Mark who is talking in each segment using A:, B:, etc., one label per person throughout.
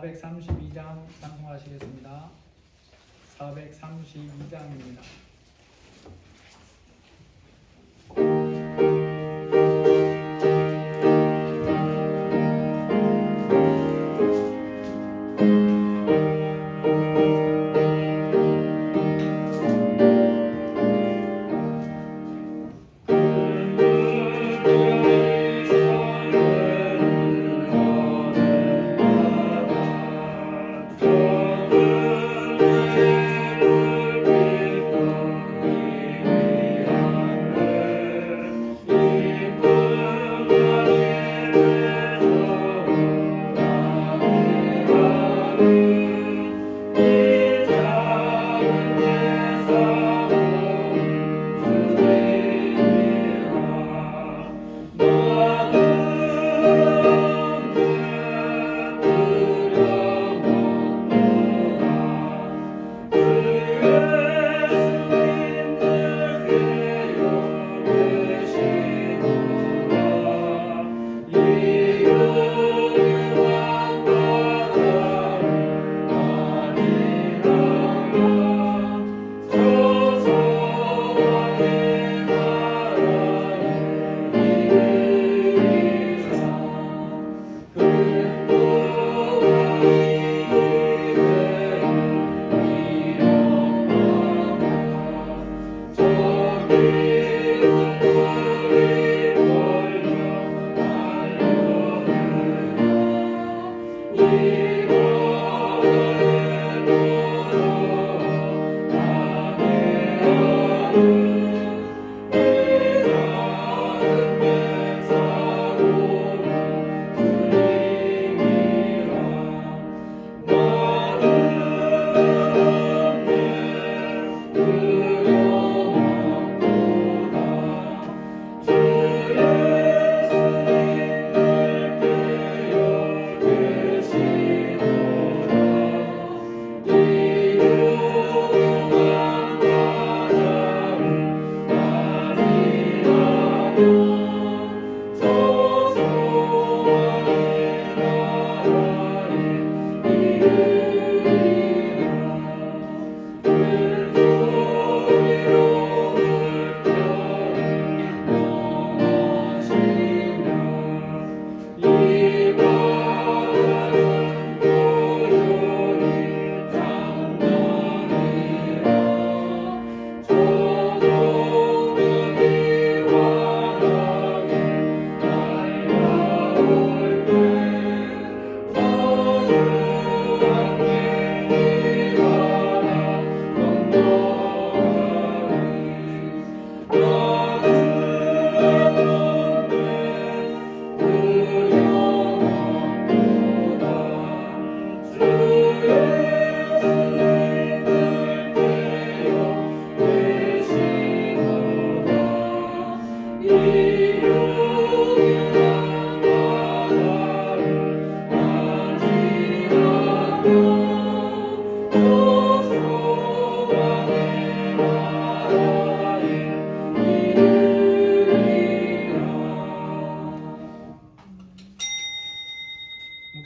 A: 432장 상송하시겠습니다. 432장입니다.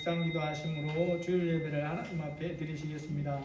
A: 묵상기도 하심으로 주일 예배를 하나님 앞에 드리시겠습니다.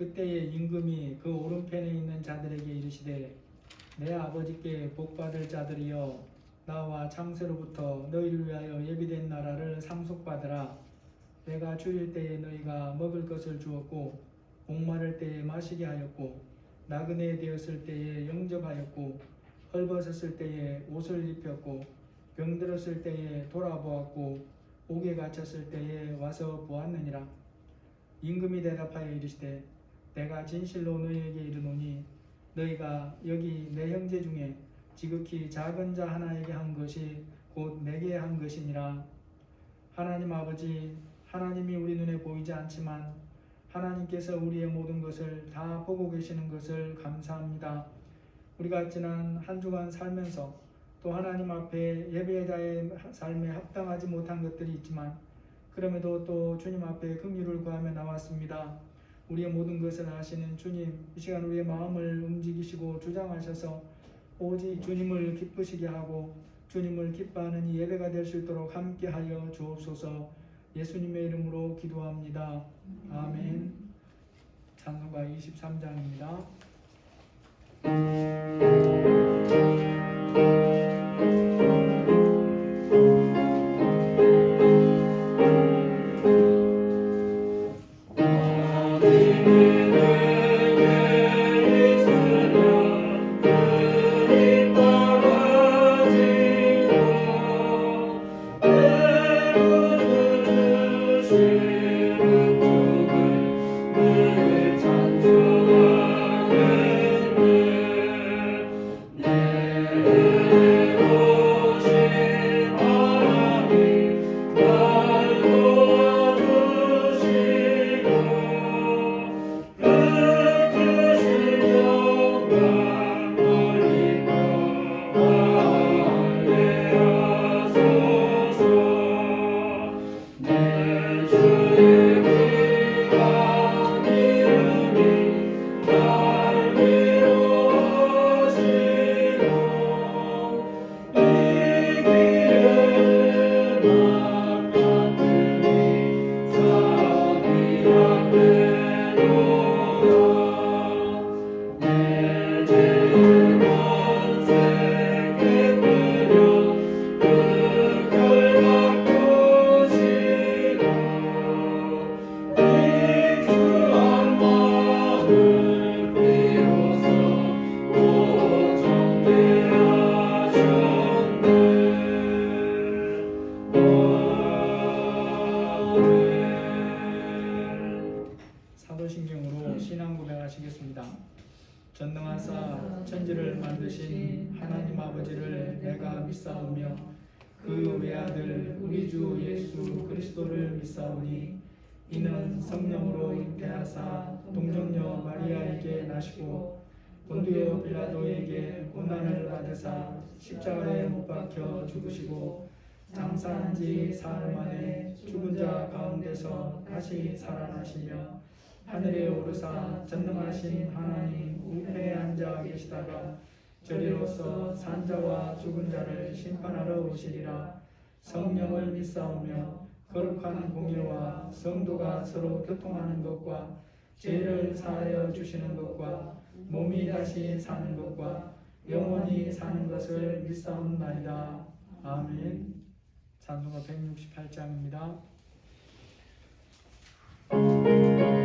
A: 그때의 임금이 그 오른편에 있는 자들에게 이르시되 내 아버지께 복받을 자들이여 나와 창세로부터 너희를 위하여 예비된 나라를 상속받으라. 내가 줄일 때에 너희가 먹을 것을 주었고 목마를 때에 마시게 하였고 나그네 되었을 때에 영접하였고 헐벗었을 때에 옷을 입혔고 병들었을 때에 돌아보았고 옥에 갇혔을 때에 와서 보았느니라. 임금이 대답하여 이르시되 내가 진실로 너희에게 이르노니 너희가 여기 내 형제 중에 지극히 작은 자 하나에게 한 것이 곧 내게 한 것이니라. 하나님 아버지, 하나님이 우리 눈에 보이지 않지만 하나님께서 우리의 모든 것을 다 보고 계시는 것을 감사합니다. 우리가 지난 한 주간 살면서 또 하나님 앞에 예배자의 삶에 합당하지 못한 것들이 있지만 그럼에도 또 주님 앞에 긍휼을 구하며 나왔습니다. 우리의 모든 것을 아시는 주님, 이 시간 우리의 마음을 움직이시고 주장하셔서 오직 주님을 기쁘시게 하고 주님을 기뻐하는 이 예배가 될 수 있도록 함께하여 주옵소서. 예수님의 이름으로 기도합니다. 아멘. 찬송가 23장입니다. 사도신경으로 신앙 고백하시겠습니다. 전능하사 천지를 만드신 하나님 아버지를 내가 믿사오며 그 외아들 우리 주 예수 그리스도를 믿사오니 이는 성령으로 잉태하사 동정녀 마리아에게 나시고 본디오 빌라도에게 고난을 받으사 십자가에 못 박혀 죽으시고 장사한 지 사흘 만에 죽은 자 가운데서 다시 살아나시며 하늘에 오르사 전능하신 하나님 우편에 앉아 계시다가 저리로서 산자와 죽은 자를 심판하러 오시리라. 성령을 믿사오며 거룩한 공예와 성도가 서로 교통하는 것과 죄를 사하여 주시는 것과 몸이 다시 사는 것과 영원히 사는 것을 믿사옵나이다. 아멘. 찬송가 168장입니다.
B: 공평한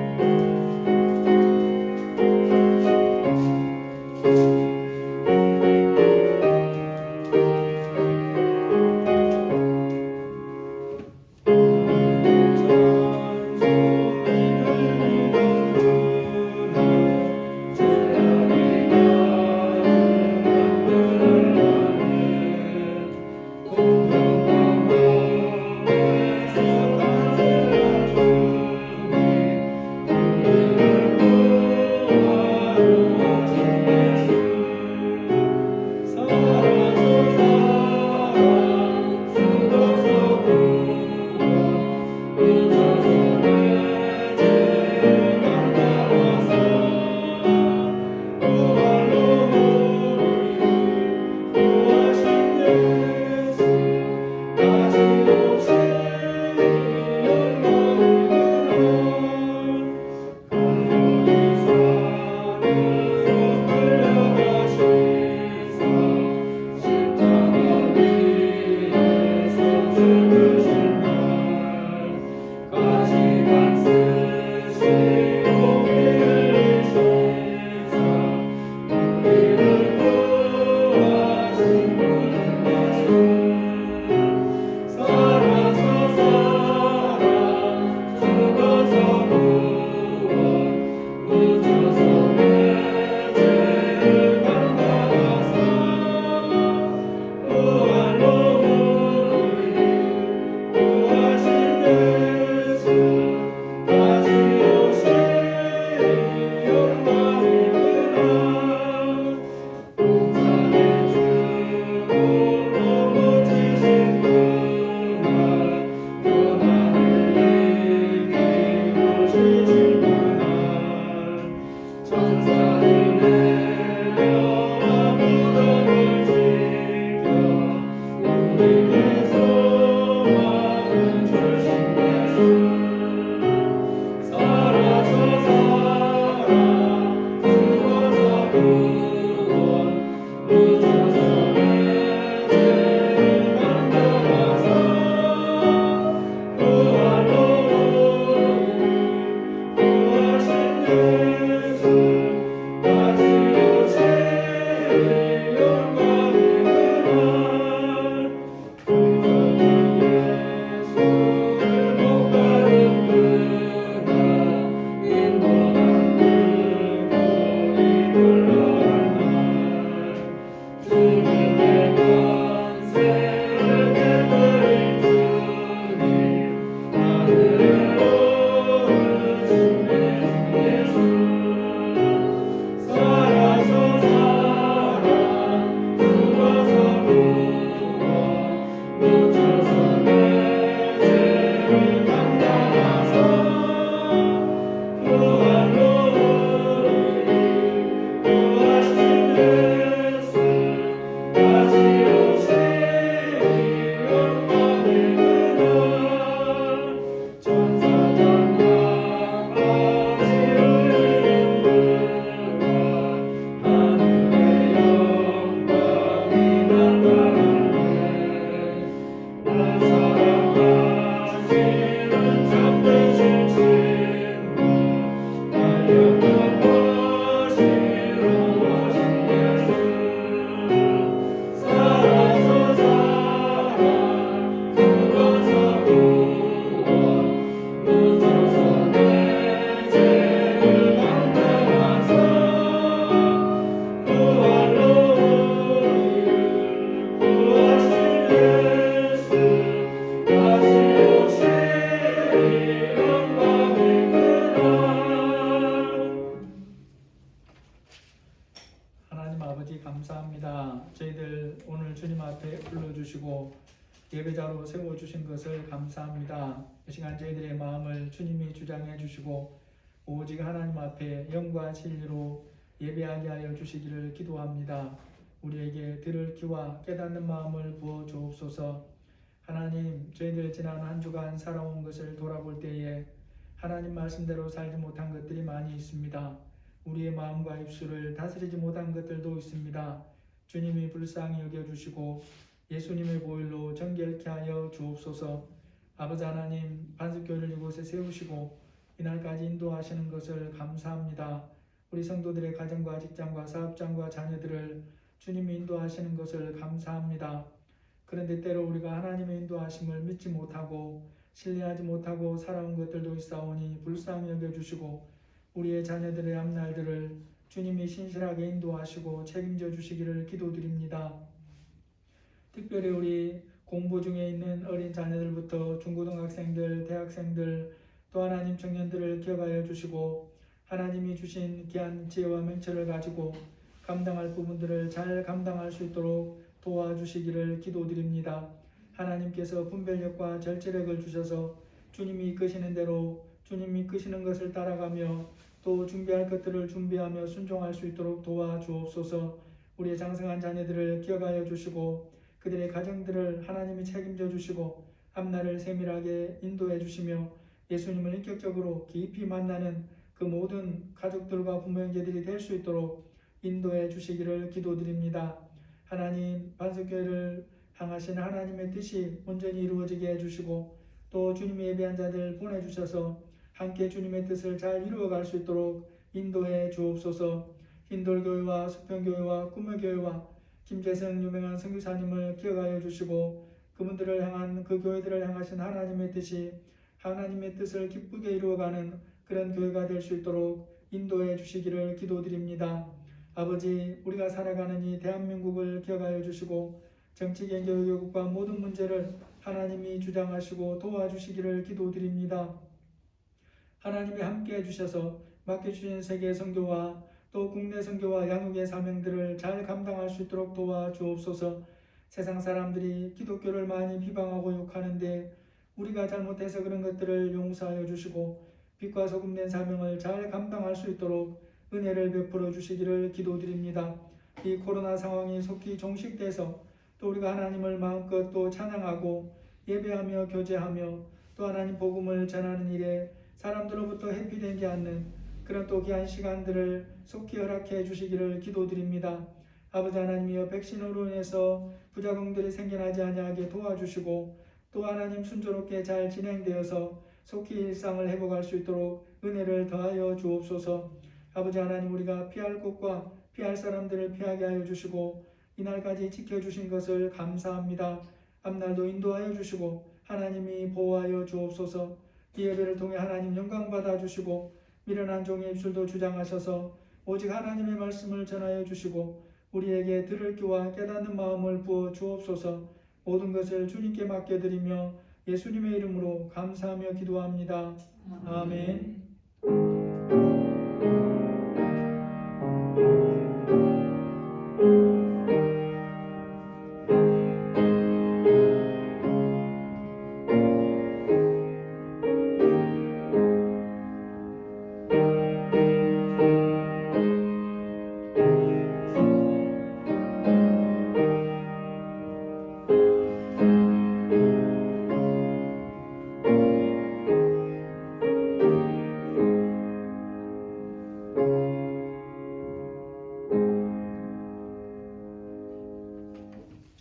A: 주님 앞에 불러주시고 예배자로 세워주신 것을 감사합니다. 이 시간 저희들의 마음을 주님이 주장해 주시고 오직 하나님 앞에 영과 진리로 예배하게 하여 주시기를 기도합니다. 우리에게 들을 귀와 깨닫는 마음을 부어 주옵소서. 하나님, 저희들 지난 한 주간 살아온 것을 돌아볼 때에 하나님 말씀대로 살지 못한 것들이 많이 있습니다. 우리의 마음과 입술을 다스리지 못한 것들도 있습니다. 주님이 불쌍히 여겨주시고 예수님의 보혈로 정결케 하여 주옵소서. 아버지 하나님, 반석교회를 이곳에 세우시고 이날까지 인도하시는 것을 감사합니다. 우리 성도들의 가정과 직장과 사업장과 자녀들을 주님이 인도하시는 것을 감사합니다. 그런데 때로 우리가 하나님의 인도하심을 믿지 못하고 신뢰하지 못하고 살아온 것들도 있사오니 불쌍히 여겨주시고 우리의 자녀들의 앞날들을 주님이 신실하게 인도하시고 책임져 주시기를 기도드립니다. 특별히 우리 공부 중에 있는 어린 자녀들부터 중고등학생들, 대학생들, 또 하나님 청년들을 기억하여 주시고 하나님이 주신 귀한 지혜와 명철을 가지고 감당할 부분들을 잘 감당할 수 있도록 도와주시기를 기도드립니다. 하나님께서 분별력과 절제력을 주셔서 주님이 이끄시는 대로 주님이 이끄시는 것을 따라가며 또 준비할 것들을 준비하며 순종할 수 있도록 도와주옵소서. 우리의 장성한 자녀들을 기억하여 주시고 그들의 가정들을 하나님이 책임져 주시고 앞날을 세밀하게 인도해 주시며 예수님을 인격적으로 깊이 만나는 그 모든 가족들과 부모 형제들이 될 수 있도록 인도해 주시기를 기도드립니다. 하나님, 반석교회를 향하신 하나님의 뜻이 온전히 이루어지게 해주시고 또 주님의 예배한 자들 보내주셔서 함께 주님의 뜻을 잘 이루어갈 수 있도록 인도해 주옵소서. 흰돌교회와 수평교회와 꿈의교회와 김재성 유명한 선교사님을 기억하여 주시고 그분들을 향한 그 교회들을 향하신 하나님의 뜻이 하나님의 뜻을 기쁘게 이루어가는 그런 교회가 될 수 있도록 인도해 주시기를 기도드립니다. 아버지, 우리가 살아가는 이 대한민국을 기억하여 주시고 정치, 경제, 교육과 모든 문제를 하나님이 주장하시고 도와주시기를 기도드립니다. 하나님이 함께해 주셔서 맡겨주신 세계 선교와 또 국내 선교와 양육의 사명들을 잘 감당할 수 있도록 도와주옵소서. 세상 사람들이 기독교를 많이 비방하고 욕하는데 우리가 잘못해서 그런 것들을 용서하여 주시고 빛과 소금 된 사명을 잘 감당할 수 있도록 은혜를 베풀어 주시기를 기도드립니다. 이 코로나 상황이 속히 종식돼서 또 우리가 하나님을 마음껏 또 찬양하고 예배하며 교제하며 또 하나님 복음을 전하는 일에 사람들로부터 회피되지 않는 그런 또 귀한 시간들을 속히 허락해 주시기를 기도드립니다. 아버지 하나님이여, 백신으로 인해서 부작용들이 생겨나지 아니하게 도와주시고 또 하나님 순조롭게 잘 진행되어서 속히 일상을 회복할 수 있도록 은혜를 더하여 주옵소서. 아버지 하나님, 우리가 피할 곳과 피할 사람들을 피하게 하여 주시고 이날까지 지켜주신 것을 감사합니다. 앞날도 인도하여 주시고 하나님이 보호하여 주옵소서. 이 예배를 통해 하나님 영광 받아 주시고 미련한 종의 입술도 주장하셔서 오직 하나님의 말씀을 전하여 주시고 우리에게 들을 귀와 깨닫는 마음을 부어 주옵소서. 모든 것을 주님께 맡겨드리며 예수님의 이름으로 감사하며 기도합니다. 아멘.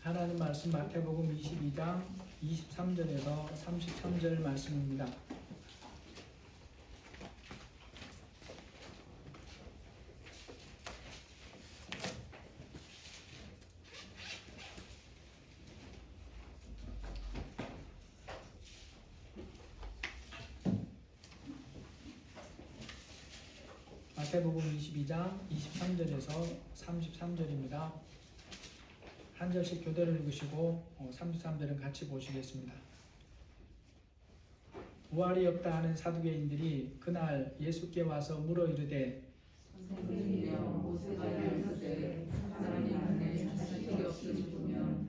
A: 하나님 말씀 마태복음 22장 23절에서 33절 말씀입니다. 마태복음 22장 23절에서 33절입니다. 한 절씩 교대로 읽으시고 33절은 같이 보시겠습니다. 부활이 없다 하는 사두개인들이 그날 예수께 와서 물어 이르되
B: 선생님이여 모세가 이르시되 하나님 안에 자식이 없으시면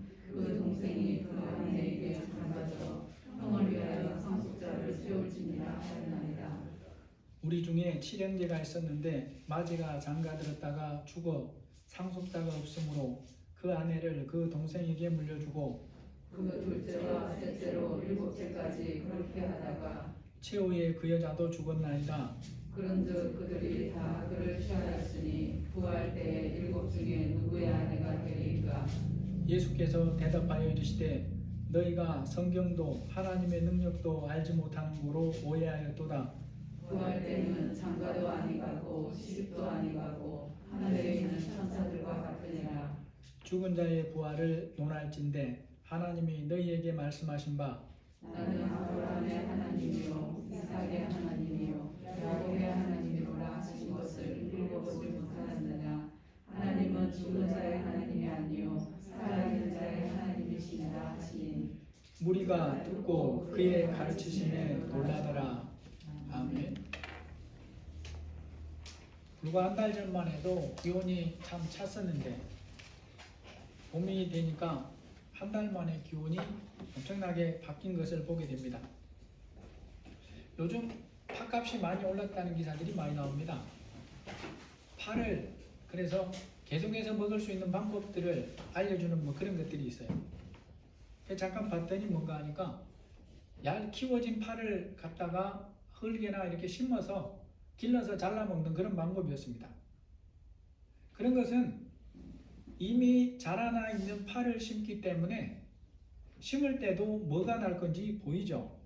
A: 우리 중에 칠형제가 있었는데 마지가 장가들었다가 죽어 상속자가 없으므로 그 아내를 그 동생에게 물려주고
B: 그 둘째와 셋째로 일곱째까지 그렇게 하다가
A: 최후에 그 여자도 죽었나이다.
B: 그런즉 그들이 다 그를 취하였으니 부활 때에 일곱 중에 누구의 아내가 되리까?
A: 예수께서 대답하여 이르시되 너희가 성경도 하나님의 능력도 알지 못하는 고로 오해하였도다.
B: 부활 때는 장가도 아니가고 시집도 아니가고 하늘에 있는 천사들과 같으니라.
A: 죽은 자의 부활을 논할진대 하나님이 너희에게 말씀하신 바
B: 나는 아브라함의 하나님이요 이삭의 하나님이요 야곱의 하나님이로라 하신 것을 읽어보지 못하였느냐? 하나님은 죽은 자의 하나님이 아니요 살아있는 자의 하나님이시니라 하시니
A: 무리가 듣고 그의 가르치심에 놀라더라. 아멘. 불과 한 달 전만 해도 기온이 참 찼었는데 봄이 되니까 한 달 만에 기온이 엄청나게 바뀐 것을 보게 됩니다. 요즘 팥값이 많이 올랐다는 기사들이 많이 나옵니다. 파를 그래서 계속해서 먹을 수 있는 방법들을 알려주는 뭐 그런 것들이 있어요. 잠깐 봤더니 뭔가 하니까 얇 키워진 파를 갖다가 흙에나 이렇게 심어서 길러서 잘라 먹는 그런 방법이었습니다. 그런 것은 이미 자라나 있는 파를 심기 때문에 심을 때도 뭐가 날 건지 보이죠.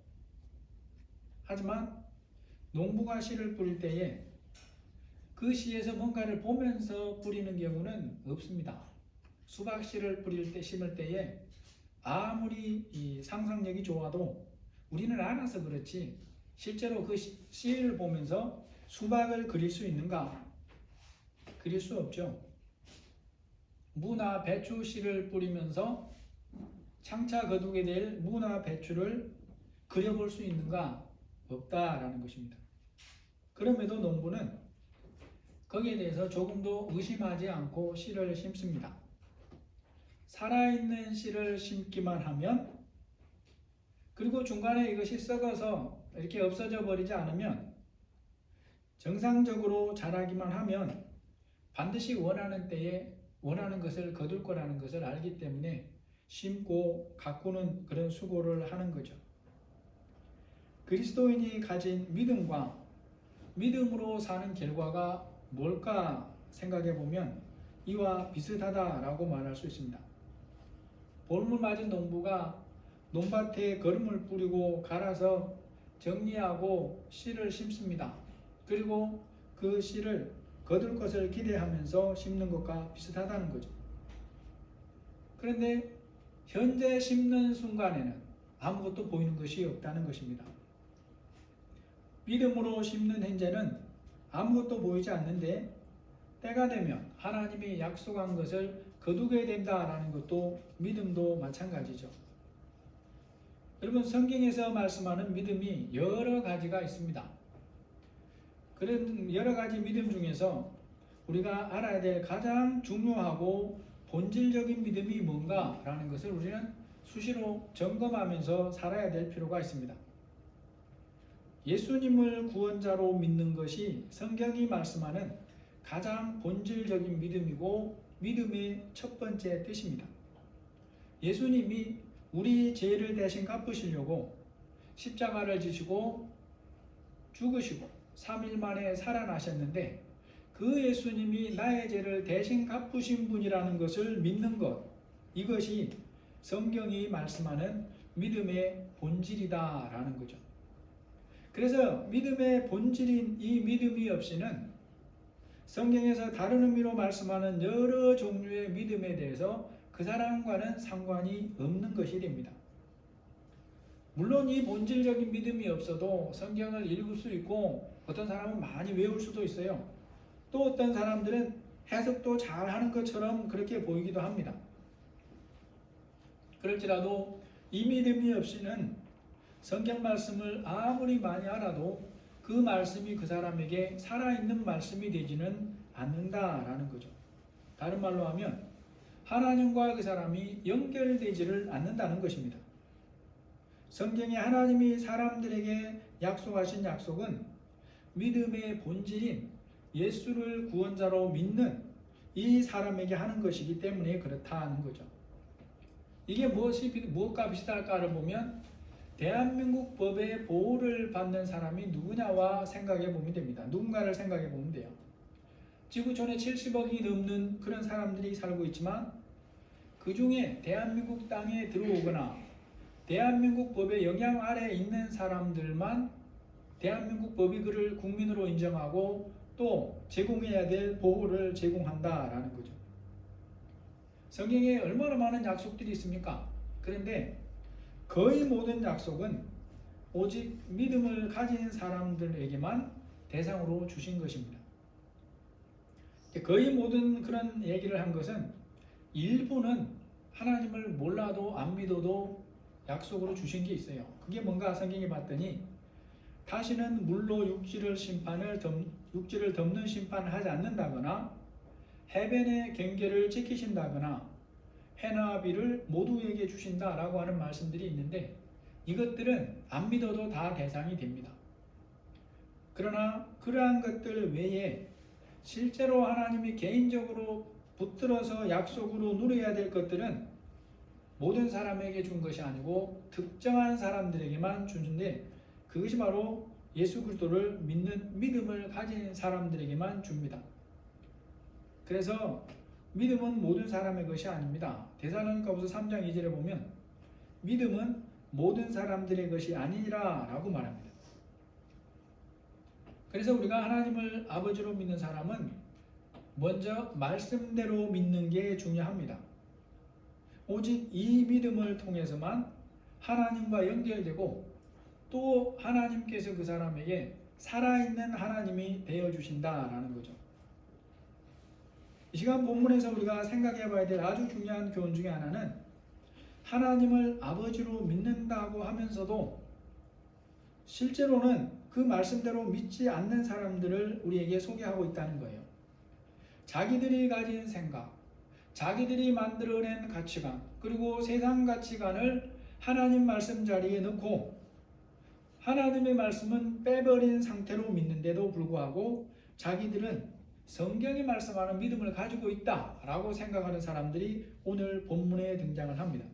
A: 하지만 농부가 씨를 뿌릴 때에 그 씨에서 뭔가를 보면서 뿌리는 경우는 없습니다. 수박 씨를 뿌릴 때 심을 때에 아무리 이 상상력이 좋아도 우리는 알아서 그렇지 실제로 그 씨를 보면서 수박을 그릴 수 있는가? 그릴 수 없죠. 무나 배추 씨를 뿌리면서 장차 거두게 될 무나 배추를 그려볼 수 있는가? 없다라는 것입니다. 그럼에도 농부는 거기에 대해서 조금도 의심하지 않고 씨를 심습니다. 살아있는 씨를 심기만 하면 그리고 중간에 이것이 썩어서 이렇게 없어져 버리지 않으면 정상적으로 자라기만 하면 반드시 원하는 때에 원하는 것을 거둘 거라는 것을 알기 때문에 심고 가꾸는 그런 수고를 하는 거죠. 그리스도인이 가진 믿음과 믿음으로 사는 결과가 뭘까 생각해 보면 이와 비슷하다라고 말할 수 있습니다. 볼물 맞은 농부가 논밭에 거름을 뿌리고 갈아서 정리하고 씨를 심습니다. 그리고 그 씨를 거둘 것을 기대하면서 심는 것과 비슷하다는 거죠. 그런데 현재 심는 순간에는 아무것도 보이는 것이 없다는 것입니다. 믿음으로 심는 현재는 아무것도 보이지 않는데 때가 되면 하나님이 약속한 것을 거두게 된다라는 것도 믿음도 마찬가지죠. 여러분 성경에서 말씀하는 믿음이 여러 가지가 있습니다. 그런 여러 가지 믿음 중에서 우리가 알아야 될 가장 중요하고 본질적인 믿음이 뭔가라는 것을 우리는 수시로 점검하면서 살아야 될 필요가 있습니다. 예수님을 구원자로 믿는 것이 성경이 말씀하는 가장 본질적인 믿음이고 믿음의 첫 번째 뜻입니다. 예수님이 우리 죄를 대신 갚으시려고 십자가를 지시고 죽으시고 3일 만에 살아나셨는데 그 예수님이 나의 죄를 대신 갚으신 분이라는 것을 믿는 것, 이것이 성경이 말씀하는 믿음의 본질이다라는 거죠. 그래서 믿음의 본질인 이 믿음이 없이는 성경에서 다른 의미로 말씀하는 여러 종류의 믿음에 대해서 그 사람과는 상관이 없는 것이 됩니다. 물론 이 본질적인 믿음이 없어도 성경을 읽을 수 있고 어떤 사람은 많이 외울 수도 있어요. 또 어떤 사람들은 해석도 잘하는 것처럼 그렇게 보이기도 합니다. 그럴지라도 이 믿음이 없이는 성경 말씀을 아무리 많이 알아도 그 말씀이 그 사람에게 살아있는 말씀이 되지는 않는다라는 거죠. 다른 말로 하면 하나님과 그 사람이 연결되지를 않는다는 것입니다. 성경에 하나님이 사람들에게 약속하신 약속은 믿음의 본질인 예수를 구원자로 믿는 이 사람에게 하는 것이기 때문에 그렇다는 거죠. 이게 무엇과 비슷할까를 보면 대한민국 법의 보호를 받는 사람이 누구냐와 생각해 보면 됩니다. 누군가를 생각해 보면 돼요. 지구촌에 70억이 넘는 그런 사람들이 살고 있지만 그 중에 대한민국 땅에 들어오거나 대한민국 법의 영향 아래에 있는 사람들만 대한민국 법이 그를 국민으로 인정하고 또 제공해야 될 보호를 제공한다라는 거죠. 성경에 얼마나 많은 약속들이 있습니까? 그런데 거의 모든 약속은 오직 믿음을 가진 사람들에게만 대상으로 주신 것입니다. 거의 모든 그런 얘기를 한 것은 일부는 하나님을 몰라도 안 믿어도 약속으로 주신 게 있어요. 그게 뭔가 성경에 봤더니 다시는 물로 육지를 덮는 심판을 하지 않는다거나 해변의 경계를 지키신다거나 해나 비를 모두에게 주신다라고 하는 말씀들이 있는데 이것들은 안 믿어도 다 대상이 됩니다. 그러나 그러한 것들 외에 실제로 하나님이 개인적으로 붙들어서 약속으로 누려야 될 것들은 모든 사람에게 준 것이 아니고 특정한 사람들에게만 주는데 그것이 바로 예수 그리스도를 믿는 믿음을 가진 사람들에게만 줍니다. 그래서 믿음은 모든 사람의 것이 아닙니다. 데살로니가후서 3장 2절에 보면 믿음은 모든 사람들의 것이 아니라 라고 말합니다. 그래서 우리가 하나님을 아버지로 믿는 사람은 먼저 말씀대로 믿는 게 중요합니다. 오직 이 믿음을 통해서만 하나님과 연결되고 또 하나님께서 그 사람에게 살아있는 하나님이 되어주신다라는 거죠. 이 시간 본문에서 우리가 생각해 봐야 될 아주 중요한 교훈 중에 하나는 하나님을 아버지로 믿는다고 하면서도 실제로는 그 말씀대로 믿지 않는 사람들을 우리에게 소개하고 있다는 거예요. 자기들이 가진 생각, 자기들이 만들어낸 가치관, 그리고 세상 가치관을 하나님 말씀 자리에 넣고 하나님의 말씀은 빼버린 상태로 믿는데도 불구하고 자기들은 성경이 말씀하는 믿음을 가지고 있다라고 생각하는 사람들이 오늘 본문에 등장을 합니다.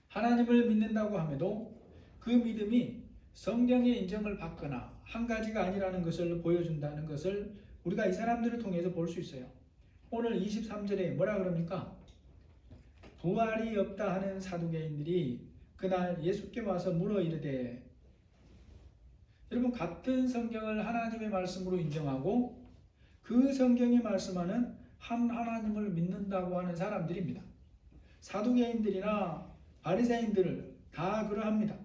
A: 하나님을 믿는다고 함에도 그 믿음이 성경의 인정을 받거나 한 가지가 아니라는 것을 보여준다는 것을 우리가 이 사람들을 통해서 볼 수 있어요. 오늘 23절에 뭐라 그럽니까? 부활이 없다 하는 사두개인들이 그날 예수께 와서 물어 이르되, 여러분 같은 성경을 하나님의 말씀으로 인정하고 그 성경이 말씀하는 한 하나님을 믿는다고 하는 사람들입니다. 사두개인들이나 바리새인들 다 그러합니다.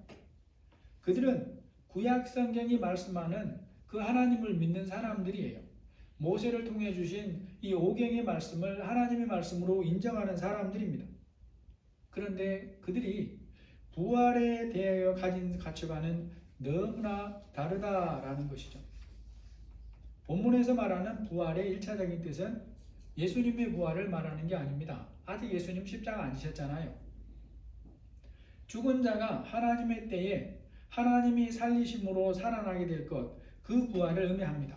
A: 그들은 구약 성경이 말씀하는 그 하나님을 믿는 사람들이에요. 모세를 통해 주신 이 오경의 말씀을 하나님의 말씀으로 인정하는 사람들입니다. 그런데 그들이 부활에 대하여 가진 가치관은 너무나 다르다라는 것이죠. 본문에서 말하는 부활의 1차적인 뜻은 예수님의 부활을 말하는 게 아닙니다. 아직 예수님 십자가 안 지셨잖아요. 죽은 자가 하나님의 때에 하나님이 살리심으로 살아나게 될 것, 그 부활을 의미합니다.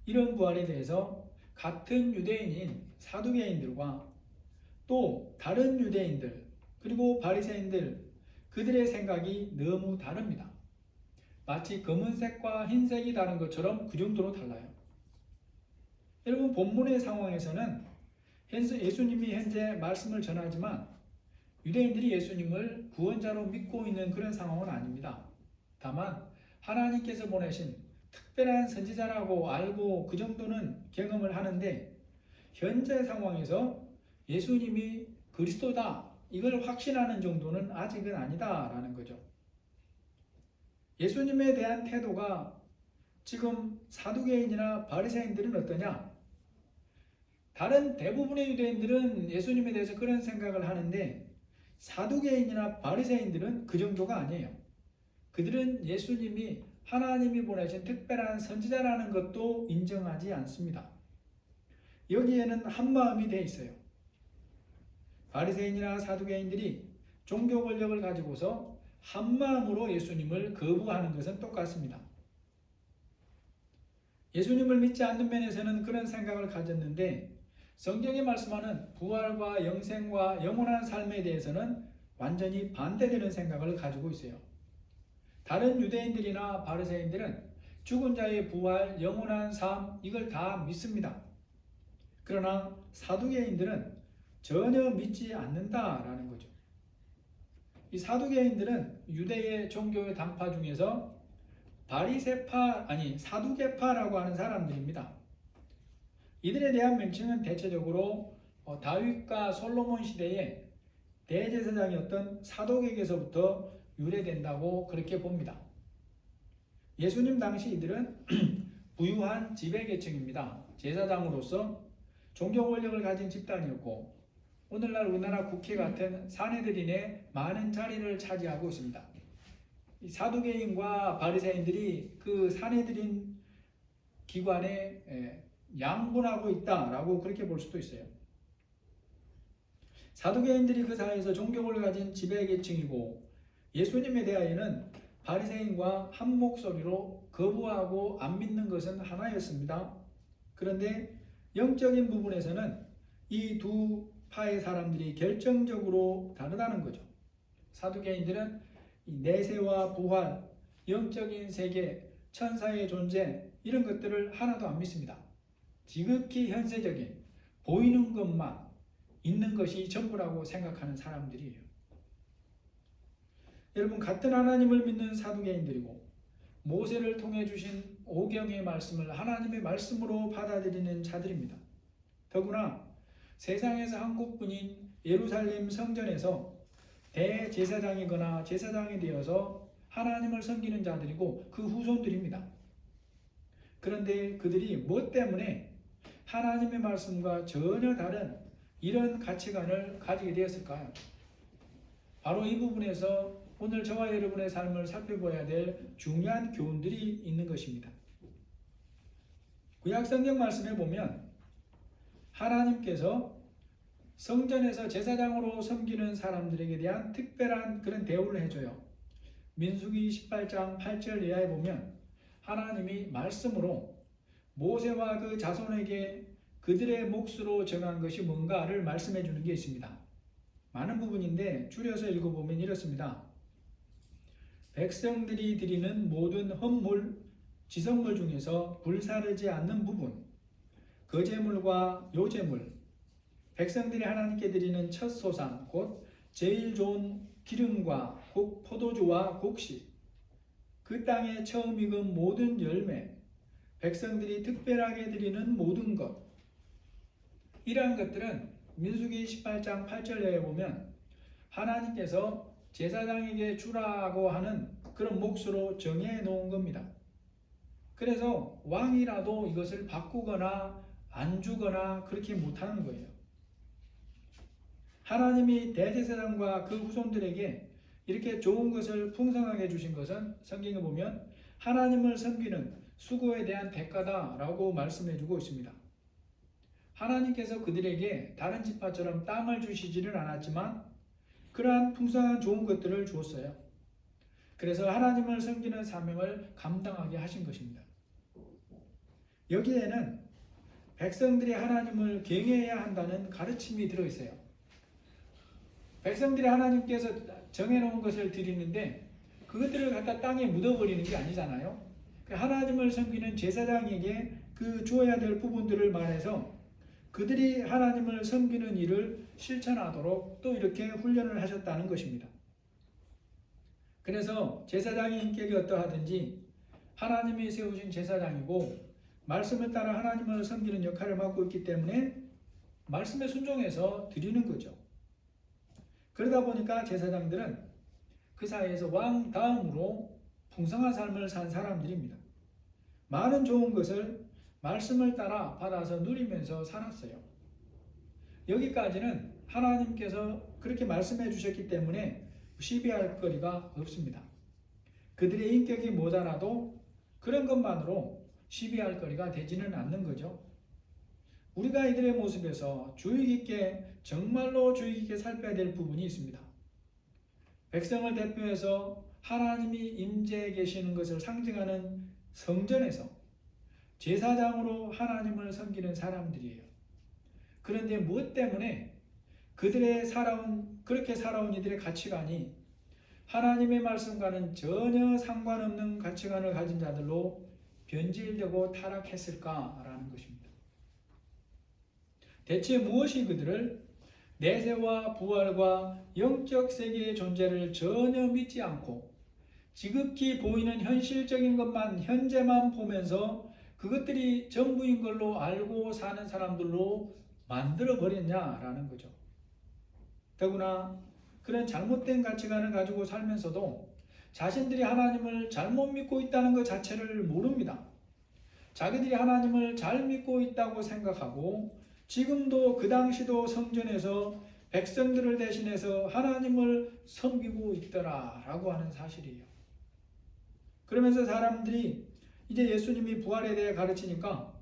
A: 이런 부활에 대해서 같은 유대인인 사두개인들과 또 다른 유대인들 그리고 바리새인들 그들의 생각이 너무 다릅니다. 마치 검은색과 흰색이 다른 것처럼 그 정도로 달라요. 여러분 본문의 상황에서는 예수님이 현재 말씀을 전하지만 유대인들이 예수님을 구원자로 믿고 있는 그런 상황은 아닙니다. 다만 하나님께서 보내신 특별한 선지자라고 알고 그 정도는 경험을 하는데 현재 상황에서 예수님이 그리스도다 이걸 확신하는 정도는 아직은 아니다라는 거죠. 예수님에 대한 태도가 지금 사두개인이나 바리새인들은 어떠냐? 다른 대부분의 유대인들은 예수님에 대해서 그런 생각을 하는데 사두개인이나 바리새인들은 그 정도가 아니에요. 그들은 예수님이 하나님이 보내신 특별한 선지자라는 것도 인정하지 않습니다. 여기에는 한마음이 돼 있어요. 바리새인이나 사두개인들이 종교 권력을 가지고서 한마음으로 예수님을 거부하는 것은 똑같습니다. 예수님을 믿지 않는 면에서는 그런 생각을 가졌는데 성경이 말씀하는 부활과 영생과 영원한 삶에 대해서는 완전히 반대되는 생각을 가지고 있어요. 다른 유대인들이나 바리새인들은 죽은 자의 부활, 영원한 삶 이걸 다 믿습니다. 그러나 사두개인들은 전혀 믿지 않는다라는 거죠. 이 사두개인들은 유대의 종교의 당파 중에서 사두개파라고 하는 사람들입니다. 이들에 대한 명칭은 대체적으로 다윗과 솔로몬 시대에 대제사장이었던 사독에게서부터 유래된다고 그렇게 봅니다. 예수님 당시 이들은 부유한 지배계층입니다. 제사장으로서 종교 권력을 가진 집단이었고 오늘날 우리나라 국회 같은 사내들인의 많은 자리를 차지하고 있습니다. 이 사두개인과 바리새인들이 그 사내들인 기관에 양분하고 있다라고 그렇게 볼 수도 있어요. 사두개인들이 그 사회에서 종교를 가진 지배계층이고 예수님에 대하여는 바리새인과 한 목소리로 거부하고 안 믿는 것은 하나였습니다. 그런데 영적인 부분에서는 이 두 파의 사람들이 결정적으로 다르다는 거죠. 사두개인들은 내세와 부활, 영적인 세계, 천사의 존재 이런 것들을 하나도 안 믿습니다. 지극히 현세적인 보이는 것만 있는 것이 전부라고 생각하는 사람들이에요. 여러분 같은 하나님을 믿는 사두개인들이고 모세를 통해 주신 오경의 말씀을 하나님의 말씀으로 받아들이는 자들입니다. 더구나 세상에서 한 곳뿐인 예루살렘 성전에서 대제사장이거나 제사장이 되어서 하나님을 섬기는 자들이고 그 후손들입니다. 그런데 그들이 뭐 때문에 하나님의 말씀과 전혀 다른 이런 가치관을 가지게 되었을까요? 바로 이 부분에서 오늘 저와 여러분의 삶을 살펴봐야 될 중요한 교훈들이 있는 것입니다. 구약 성경 말씀에 보면 하나님께서 성전에서 제사장으로 섬기는 사람들에게 대한 특별한 그런 대우를 해줘요. 민수기 18장 8절 이하에 보면 하나님이 말씀으로 모세와 그 자손에게 그들의 몫으로 정한 것이 뭔가를 말씀해 주는 게 있습니다. 많은 부분인데 줄여서 읽어보면 이렇습니다. 백성들이 드리는 모든 헌물, 지성물 중에서 불사르지 않는 부분, 거제물과 요제물, 백성들이 하나님께 드리는 첫 소산, 곧 제일 좋은 기름과 포도주와 곡식, 그 땅에 처음 익은 모든 열매, 백성들이 특별하게 드리는 모든 것, 이러한 것들은 민수기 18장 8절에 보면 하나님께서 제사장에게 주라고 하는 그런 몫으로 정해 놓은 겁니다. 그래서 왕이라도 이것을 바꾸거나 안 주거나 그렇게 못하는 거예요. 하나님이 대제사장과 그 후손들에게 이렇게 좋은 것을 풍성하게 주신 것은 성경에 보면 하나님을 섬기는 수고에 대한 대가다라고 말씀해 주고 있습니다. 하나님께서 그들에게 다른 지파처럼 땅을 주시지는 않았지만 그러한 풍성한 좋은 것들을 주었어요. 그래서 하나님을 섬기는 사명을 감당하게 하신 것입니다. 여기에는 백성들이 하나님을 경외해야 한다는 가르침이 들어있어요. 백성들이 하나님께서 정해놓은 것을 드리는데 그것들을 갖다 땅에 묻어버리는 게 아니잖아요. 하나님을 섬기는 제사장에게 그 주어야 될 부분들을 말해서 그들이 하나님을 섬기는 일을 실천하도록 또 이렇게 훈련을 하셨다는 것입니다. 그래서 제사장의 인격이 어떠하든지 하나님이 세우신 제사장이고 말씀을 따라 하나님을 섬기는 역할을 맡고 있기 때문에 말씀에 순종해서 드리는 거죠. 그러다 보니까 제사장들은 그 사이에서 왕 다음으로 풍성한 삶을 산 사람들입니다. 많은 좋은 것을 말씀을 따라 받아서 누리면서 살았어요. 여기까지는 하나님께서 그렇게 말씀해 주셨기 때문에 시비할 거리가 없습니다. 그들의 인격이 모자라도 그런 것만으로 시비할 거리가 되지는 않는 거죠. 우리가 이들의 모습에서 주의 깊게 정말로 주의 깊게 살펴야 될 부분이 있습니다. 백성을 대표해서 하나님이 임재해 계시는 것을 상징하는 성전에서 제사장으로 하나님을 섬기는 사람들이에요. 그런데 무엇 때문에 그렇게 살아온 이들의 가치관이 하나님의 말씀과는 전혀 상관없는 가치관을 가진 자들로 변질되고 타락했을까라는 것입니다. 대체 무엇이 그들을 내세와 부활과 영적 세계의 존재를 전혀 믿지 않고 지극히 보이는 현실적인 것만 현재만 보면서 그것들이 전부인 걸로 알고 사는 사람들로 만들어 버렸냐라는 거죠. 더구나 그런 잘못된 가치관을 가지고 살면서도 자신들이 하나님을 잘못 믿고 있다는 것 자체를 모릅니다. 자기들이 하나님을 잘 믿고 있다고 생각하고 지금도 그 당시도 성전에서 백성들을 대신해서 하나님을 섬기고 있더라라고 하는 사실이에요. 그러면서 사람들이 이제 예수님이 부활에 대해 가르치니까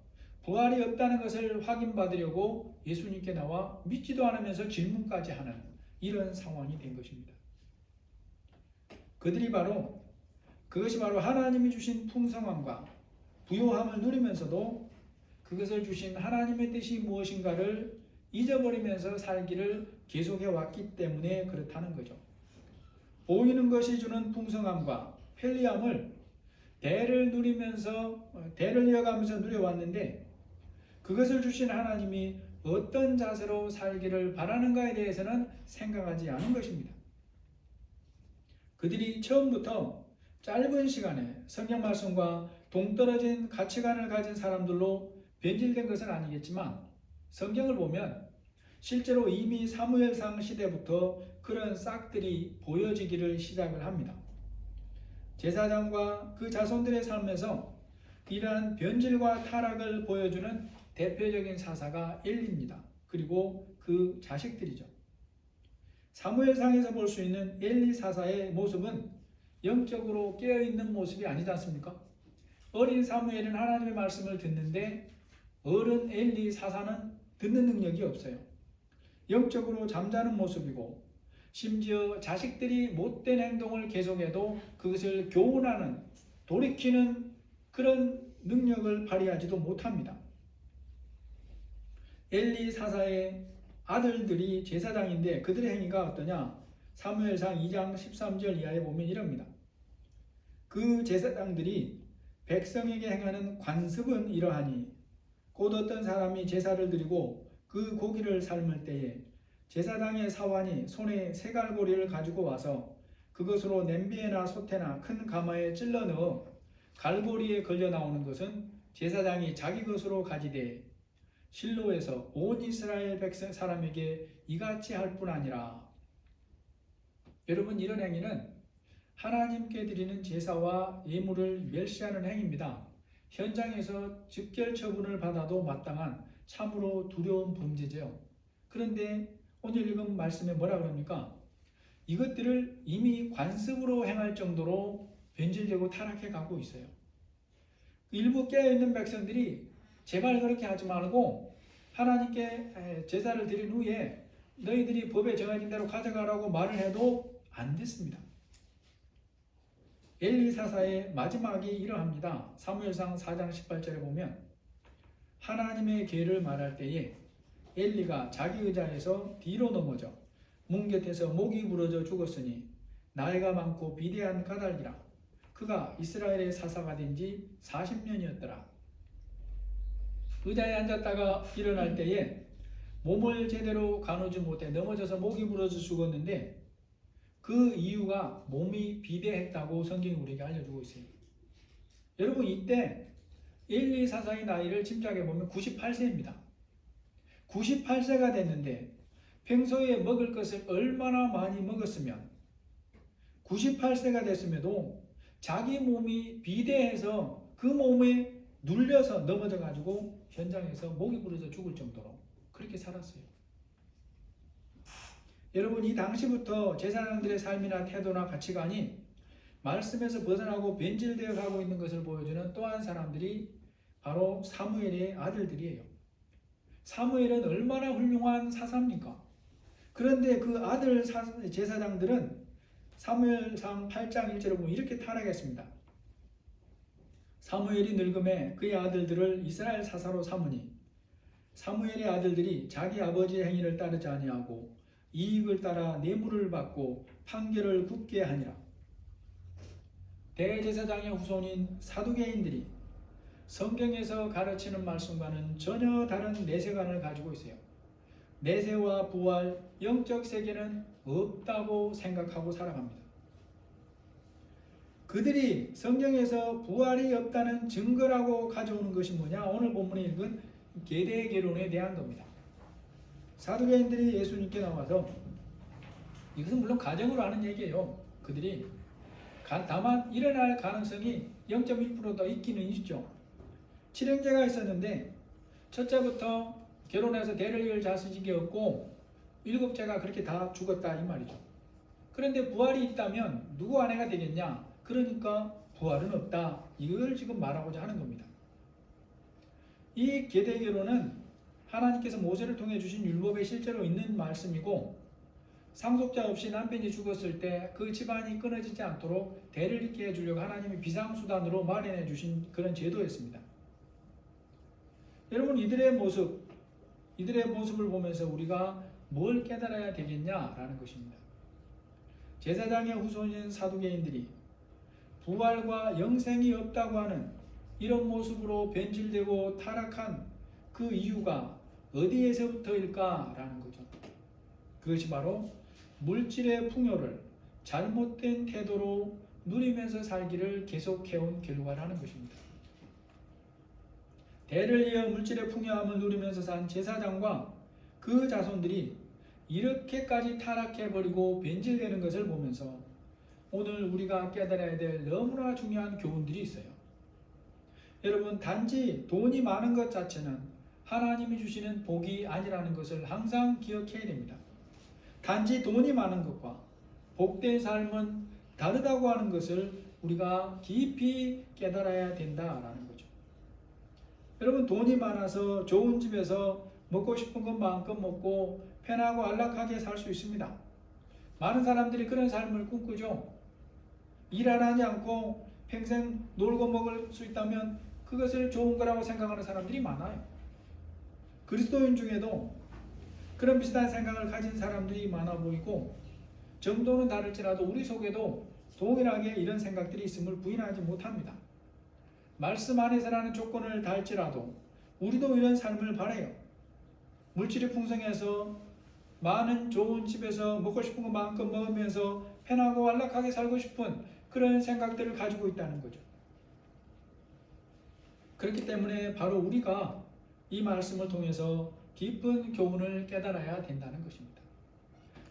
A: 부활이 없다는 것을 확인받으려고 예수님께 나와 믿지도 않으면서 질문까지 하는 이런 상황이 된 것입니다. 그것이 바로 하나님이 주신 풍성함과 부요함을 누리면서도 그것을 주신 하나님의 뜻이 무엇인가를 잊어버리면서 살기를 계속해 왔기 때문에 그렇다는 거죠. 보이는 것이 주는 풍성함과 편리함을 대를 이어가면서 누려왔는데 그것을 주신 하나님이 어떤 자세로 살기를 바라는가에 대해서는 생각하지 않은 것입니다. 그들이 처음부터 짧은 시간에 성경 말씀과 동떨어진 가치관을 가진 사람들로 변질된 것은 아니겠지만 성경을 보면 실제로 이미 사무엘상 시대부터 그런 싹들이 보여지기를 시작을 합니다. 제사장과 그 자손들의 삶에서 이러한 변질과 타락을 보여주는 대표적인 사사가 엘리입니다. 그리고 그 자식들이죠. 사무엘상에서 볼 수 있는 엘리 사사의 모습은 영적으로 깨어있는 모습이 아니지 않습니까? 어린 사무엘은 하나님의 말씀을 듣는데 어른 엘리 사사는 듣는 능력이 없어요. 영적으로 잠자는 모습이고 심지어 자식들이 못된 행동을 계속해도 그것을 교훈하는, 돌이키는 그런 능력을 발휘하지도 못합니다. 엘리 사사의 아들들이 제사장인데 그들의 행위가 어떠냐? 사무엘상 2장 13절 이하에 보면 이럽니다. 그 제사장들이 백성에게 행하는 관습은 이러하니 곧 어떤 사람이 제사를 드리고 그 고기를 삶을 때에 제사장의 사환이 손에 세갈고리를 가지고 와서 그것으로 냄비에나 솥에나 큰 가마에 찔러 넣어 갈고리에 걸려 나오는 것은 제사장이 자기 것으로 가지되 실로에서 온 이스라엘 백성 사람에게 이같이 할 뿐 아니라. 여러분, 이런 행위는 하나님께 드리는 제사와 예물을 멸시하는 행위입니다. 현장에서 즉결 처분을 받아도 마땅한 참으로 두려운 범죄죠. 그런데 오늘 읽은 말씀에 뭐라 그럽니까? 이것들을 이미 관습으로 행할 정도로 변질되고 타락해 가고 있어요. 일부 깨어있는 백성들이 제발 그렇게 하지 말고 하나님께 제사를 드린 후에 너희들이 법에 정해진 대로 가져가라고 말을 해도 안 됐습니다. 엘리 사사의 마지막이 이러합니다. 사무엘상 4장 18절에 보면 하나님의 계를 말할 때에 엘리가 자기 의자에서 뒤로 넘어져 문 곁에서 목이 부러져 죽었으니 나이가 많고 비대한 까닭이라. 그가 이스라엘의 사사가 된 지 40년이었더라. 의자에 앉았다가 일어날 때에 몸을 제대로 가누지 못해 넘어져서 목이 부러져 죽었는데 그 이유가 몸이 비대했다고 성경이 우리에게 알려주고 있어요. 여러분, 이때 엘리 사사의 나이를 짐작해 보면 98세입니다. 98세가 됐는데 평소에 먹을 것을 얼마나 많이 먹었으면 98세가 됐음에도 자기 몸이 비대해서 그 몸에 눌려서 넘어져 가지고 현장에서 목이 부러져 죽을 정도로 그렇게 살았어요. 여러분, 이 당시부터 제사장들의 삶이나 태도나 가치관이 말씀에서 벗어나고 변질되어 가고 있는 것을 보여주는 또 한 사람들이 바로 사무엘의 아들들이에요. 사무엘은 얼마나 훌륭한 사사입니까? 그런데 그 아들 제사장들은 사무엘상 8장 1절에 보면 이렇게 타락했습니다. 사무엘이 늙음에 그의 아들들을 이스라엘 사사로 삼으니 사무엘의 아들들이 자기 아버지의 행위를 따르지 아니하고 이익을 따라 뇌물을 받고 판결을 굽게 하니라. 대제사장의 후손인 사두개인들이 성경에서 가르치는 말씀과는 전혀 다른 내세관을 가지고 있어요. 내세와 부활, 영적 세계는 없다고 생각하고 살아갑니다. 그들이 성경에서 부활이 없다는 증거라고 가져오는 것이 뭐냐? 오늘 본문에 읽은 계대개론에 대한 겁니다. 사두개인들이 예수님께 나와서, 이것은 물론 가정으로 하는 얘기예요. 그들이 다만 일어날 가능성이 0.1% 더 있기는 있죠. 7형제가 있었는데 첫째부터 결혼해서 대를 이을 자식이 없고 7째가 그렇게 다 죽었다 이 말이죠. 그런데 부활이 있다면 누구 아내가 되겠냐? 그러니까 부활은 없다. 이걸 지금 말하고자 하는 겁니다. 이 계대개론은 하나님께서 모세를 통해 주신 율법에 실제로 있는 말씀이고, 상속자 없이 남편이 죽었을 때 그 집안이 끊어지지 않도록 대를 잇게 해주려고 하나님이 비상수단으로 마련해 주신 그런 제도였습니다. 여러분, 이들의 모습을 보면서 우리가 뭘 깨달아야 되겠냐라는 것입니다. 제사장의 후손인 사두개인들이 부활과 영생이 없다고 하는 이런 모습으로 변질되고 타락한 그 이유가 어디에서부터일까라는 거죠. 그것이 바로 물질의 풍요를 잘못된 태도로 누리면서 살기를 계속해온 결과라는 것입니다. 대를 이어 물질의 풍요함을 누리면서 산 제사장과 그 자손들이 이렇게까지 타락해버리고 변질되는 것을 보면서 오늘 우리가 깨달아야 될 너무나 중요한 교훈들이 있어요. 여러분, 단지 돈이 많은 것 자체는 하나님이 주시는 복이 아니라는 것을 항상 기억해야 됩니다. 단지 돈이 많은 것과 복된 삶은 다르다고 하는 것을 우리가 깊이 깨달아야 된다라는 거죠. 여러분, 돈이 많아서 좋은 집에서 먹고 싶은 것 마음껏 먹고 편하고 안락하게 살 수 있습니다. 많은 사람들이 그런 삶을 꿈꾸죠. 일 안 하지 않고 평생 놀고 먹을 수 있다면 그것을 좋은 거라고 생각하는 사람들이 많아요. 그리스도인 중에도 그런 비슷한 생각을 가진 사람들이 많아 보이고, 정도는 다를지라도 우리 속에도 동일하게 이런 생각들이 있음을 부인하지 못합니다. 말씀 안에서라는 조건을 달지라도 우리도 이런 삶을 바라요. 물질이 풍성해서 많은 좋은 집에서 먹고 싶은 거 마음껏 먹으면서 편하고 안락하게 살고 싶은 그런 생각들을 가지고 있다는 거죠. 그렇기 때문에 바로 우리가 이 말씀을 통해서 깊은 교훈을 깨달아야 된다는 것입니다.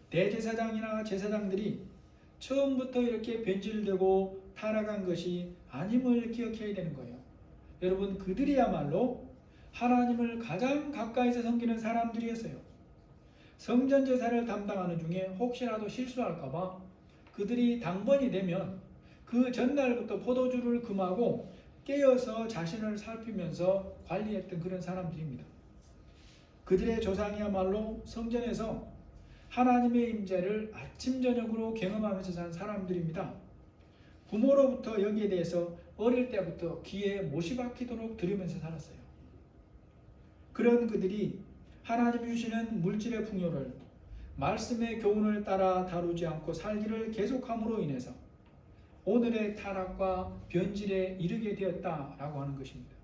A: 대제사장이나 제사장들이 처음부터 이렇게 변질되고 타락한 것이 아님을 기억해야 되는 거예요. 여러분, 그들이야말로 하나님을 가장 가까이서 섬기는 사람들이었어요. 성전 제사를 담당하는 중에 혹시라도 실수할까봐 그들이 당번이 되면 그 전날부터 포도주를 금하고 깨어서 자신을 살피면서 관리했던 그런 사람들입니다. 그들의 조상이야말로 성전에서 하나님의 임재를 아침 저녁으로 경험하면서 산 사람들입니다. 부모로부터 여기에 대해서 어릴 때부터 귀에 못이 박히도록 들으면서 살았어요. 그런 그들이 하나님이 주시는 물질의 풍요를 말씀의 교훈을 따라 다루지 않고 살기를 계속함으로 인해서 오늘의 타락과 변질에 이르게 되었다라고 하는 것입니다.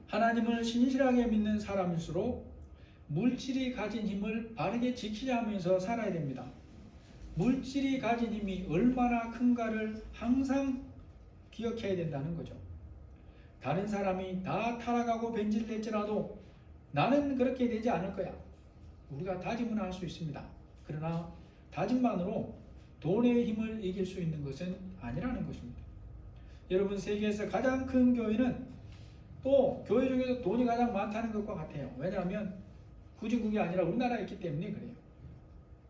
A: 하나님을 신실하게 믿는 사람일수록 물질이 가진 힘을 바르게 지키자면서 살아야 됩니다. 물질이 가진 힘이 얼마나 큰가를 항상 기억해야 된다는 거죠. 다른 사람이 다 타락하고 변질될지라도 나는 그렇게 되지 않을 거야. 우리가 다짐은 할 수 있습니다. 그러나 다짐만으로 돈의 힘을 이길 수 있는 것은 아니라는 것입니다. 여러분, 세계에서 가장 큰 교회는 또 교회 중에서 돈이 가장 많다는 것과 같아요. 왜냐하면 후진국이 아니라 우리나라에 있기 때문에 그래요.